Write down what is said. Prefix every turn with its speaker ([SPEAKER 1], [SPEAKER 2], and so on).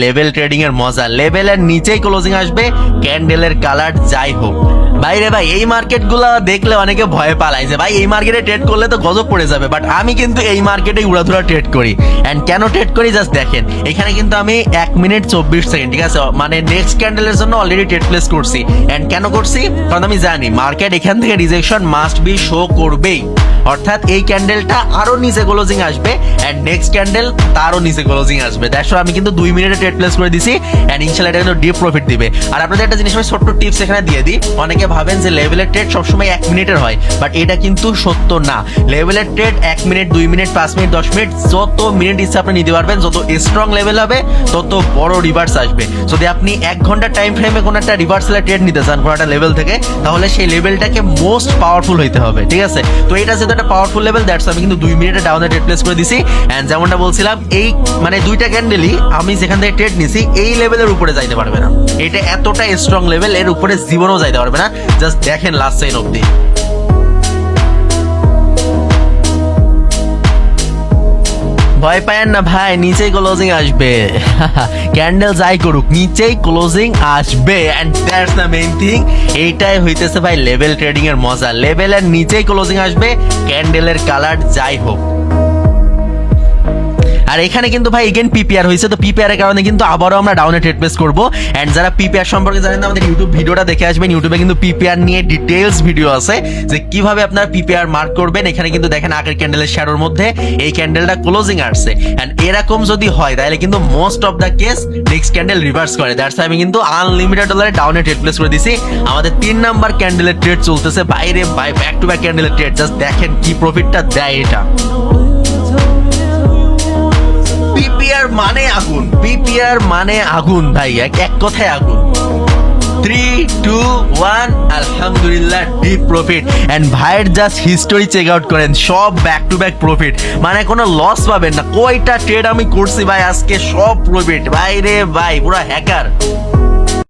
[SPEAKER 1] Level trading এর মজা, লেভেলের নিচেই ক্লোজিং আসবে, ক্যান্ডেলের কালার যাই হোক। ভাই রে ভাই, এই মার্কেট গুলা দেখলে অনেকে ভয় পালায় যে ভাই এই মার্কেটে ট্রেড করলে তো গজব পড়ে যাবে, বাট আমি কিন্তু এই মার্কেটে উড়াধুরা ট্রেড করি। এন্ড কেন ট্রেড করি জাস্ট দেখেন, এখানে কিন্তু আমি 1 মিনিট 24 সেকেন্ড, ঠিক আছে, মানে নেক্সট ক্যান্ডেলের জন্য অলরেডি ট্রেড প্লেস করছি। এন্ড কেন করছি, কারণ আমি জানি মার্কেট এখান থেকে রিজেকশন মাস্ট বি শো করবেই, অর্থাৎ এই ক্যান্ডেলটা আরো নিচে ক্লোজিং আসবে এন্ড নেক্সট ক্যান্ডেল তারও নিচে ক্লোজিং আসবে। দ্যাটস আমি কিন্তু 2 মিনিটে ট্রেড প্লেস করে দিছি এন্ড ইনশাআল্লাহ এটা কিন্তু ডিপ প্রফিট দিবে। আর আপনাদের একটা জিনিস আমি ছোট্ট টিপস এখানে দিয়ে দিই, অনেকে ভাবেন যে লেভেলের ট্রেড সবসময় 1 মিনিটের হয়, বাট এটা কিন্তু সত্য না। লেভেলের trade 1 minute, 2 minute, 5 minute, 10 minute, যত মিনিট ইচ্ছা আপনি নিতে পারবেন। যত স্ট্রং লেভেল হবে তত বড় রিভার্স আসবে। যদি আপনি 1 ঘন্টা টাইম ফ্রেমে কোনো একটা রিভার্সাল ট্রেড নিতে চান কোনো একটা লেভেল থেকে, তাহলে সেই লেভেলটাকে মোস্ট পাওয়ারফুল হইতে হবে, ঠিক আছে। তো এটা যেহেতু একটা পাওয়ারফুল লেভেল, দ্যাটস আমি কিন্তু 2 মিনিটে ডাউনে ট্রেড প্লেস করে দিছি। এন্ড যেমনটা বলছিলাম, এই মানে দুইটা ক্যান্ডেলই আমি যেখান থেকে ট্রেড নিছি এই লেভেলের উপরে যাইতে পারবে না। এটা এতটা স্ট্রং লেভেল, এর উপরে জীবনেও যাইতে পারবে না। জাস্ট দেখেন লাস্ট সাইন অবধি। ভয় পায়েন না ভাই, নিচেই ক্লোজিং আসবে। ক্যান্ডেল যাই করুক নিচেই ক্লোজিং আসবে, and that's the main thing. এইটাই হইতেছে ভাই লেভেল ট্রেডিং এর মজা, লেভেলের নিচেই ক্লোজিং আসবে, ক্যান্ডেলের কালার যাই হোক। আর এখানে কিন্তু ভাই এগেন পিপিআর হয়েছে, তো পিপিআর এর কারণে কিন্তু আবারও আমরা ডাউনে ট্রেড প্লেস করবো। এন্ড যারা পিপিআর সম্পর্কে জানেন না, আমাদের ইউটিউব ভিডিওটা দেখে আসবেন। ইউটিউবে কিন্তু পিপিআর নিয়ে ডিটেইলস ভিডিও আছে যে কিভাবে আপনারা পিপিআর মার্ক করবেন। এখানে কিন্তু দেখেন আগের ক্যান্ডেলের শ্যাডোর মধ্যে এই ক্যান্ডেলটা ক্লোজিং আসছে, এন্ড এরকম যদি হয় তাহলে কিন্তু most of the case next candle reverse করে। দ্যাটস আমি কিন্তু আনলিমিটেড ডলারে ডাউনে ট্রেড প্লেস করে দিছি। আমাদের 3 নাম্বার ক্যান্ডেলের ট্রেড চলতেছে, বাইরে বাই ব্যাক টু ব্যাক ক্যান্ডেলের ট্রেড। জাস্ট দেখেন কি প্রফিটটা দেয় এটা। পিপিআর মানে আগুন, পিপিআর মানে আগুন ভাই, এক কথায় আগুন। 3, 2, 1, আলহামদুলিল্লাহ ডিপ প্রফিট। এন্ড ভাইয়ের জাস্ট হিস্টোরি চেক আউট করেন, সব ব্যাক টু ব্যাক প্রফিট, মানে কোনো লস পাবেন না। কয়টা ট্রেড আমি করছি ভাই আজকে, সব প্রফিট ভাই রে ভাই, পুরো হ্যাকার।